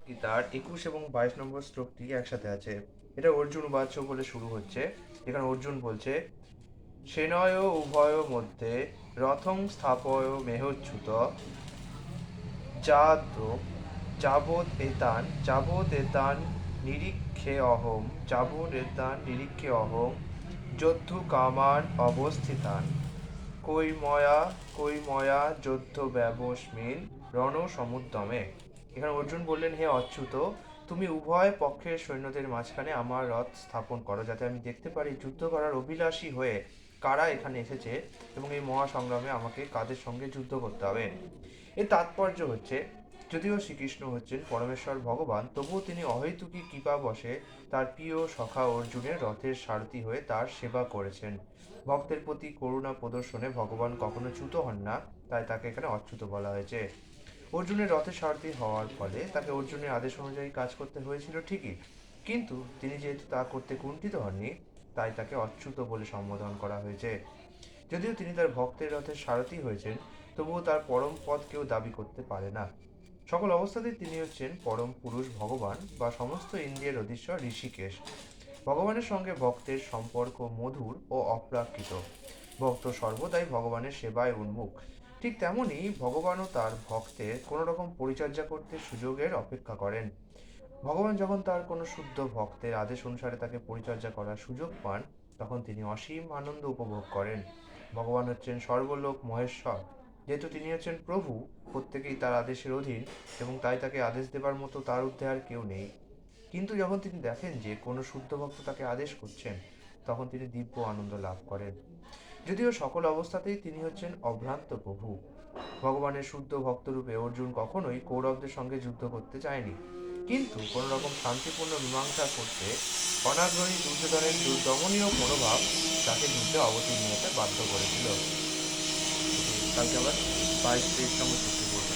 গীতার 21 এবং 22 নম্বর শ্লোকটি একসাথে আছে। এটা অর্জুন বাচ্য বলে শুরু হচ্ছে। এখানে অর্জুন বলছে, সেনয় উভয় মধ্যে রথং স্থাপয় মেহচ্যুত যাদ যাবৎ এতান নিরীক্ষে অহং যোদ্ধু কামান অবস্থিতান কৈময়া যোদ্ধ ব্যবস্মিন রণ সমুদ্যমে। এখানে অর্জুন বললেন, হে অচ্যুত, তুমি উভয় পক্ষের সৈন্যদের মাঝখানে আমার রথ স্থাপন করো, যাতে আমি দেখতে পারি যুদ্ধ করার অভিলাষী হয়ে কারা এখানে এসেছে এবং এই মহাসংগ্রামে আমাকে কাদের সঙ্গে যুদ্ধ করতে হবে। এর তাৎপর্য হচ্ছে, যদিও শ্রীকৃষ্ণ হচ্ছেন পরমেশ্বর ভগবান, তবুও তিনি অহৈতুকী কৃপাবশে তার প্রিয় সখা অর্জুনের রথের সারথি হয়ে তার সেবা করেছেন। ভক্তের প্রতি করুণা প্রদর্শনে ভগবান কখনো চ্যুত হন না, তাই তাকে এখানে অচ্যুত বলা হয়েছে। অর্জুনের রথের সারথি হওয়ার ফলে তাকে অর্জুনের আদেশ অনুযায়ী কাজ করতে হয়েছিল ঠিকই, কিন্তু তিনি যেহেতু তা করতে কুণ্ঠিত হননি, তাই তাকে অচ্যুত বলে সম্বোধন করা হয়েছে। যদিও তিনি তার ভক্তের রথের সারথি হয়েছেন, তবুও তার পরম পদ কেউ দাবি করতে পারে না। সকল অবস্থাতেই তিনি হচ্ছেন পরম পুরুষ ভগবান বা সমস্ত ইন্দ্রিয়ের অধীশ্বর ঋষিকেশ। ভগবানের সঙ্গে ভক্তের সম্পর্ক মধুর ও অপ্রাকৃত। ভক্ত সর্বদাই ভগবানের সেবায় উন্মুখ। ঠিক তেমনই ভগবানও তার ভক্তের কোনো রকম পরিচর্যা করতে সুযোগের অপেক্ষা করেন। ভগবান যখন তার কোনো শুদ্ধ ভক্তের আদেশ অনুসারে তাকে পরিচর্যা করার সুযোগ পান, তখন তিনি অসীম আনন্দ উপভোগ করেন। ভগবান হচ্ছেন সর্বলোক মহেশ্বর। যেহেতু তিনি হচ্ছেন প্রভু, প্রত্যেকেই তার আদেশের অধীন, এবং তাই তাকে আদেশ দেবার মতো তার ঊর্ধ্বে আর কেউ নেই। কিন্তু যখন তিনি দেখেন যে কোনো শুদ্ধ ভক্ত তাকে আদেশ করছেন, তখন তিনি দিব্য আনন্দ লাভ করেন। যদিও সকল অবস্থাতেই তিনি হচ্ছেন অভ্রান্ত প্রভু। ভগবানের শুদ্ধ ভক্তরূপে অর্জুন কখনোই কৌরবদের সঙ্গে যুদ্ধ করতে চায়নি, কিন্তু কোনো রকম শান্তিপূর্ণ মীমাংসা করতে অনাগ্রহী দুর্যোধনের দুর্দমনীয় মনোভাব তাকে যুদ্ধে অবতীর্ণ হতে বাধ্য করেছিল। কালকে আবার 22-23 নম্বর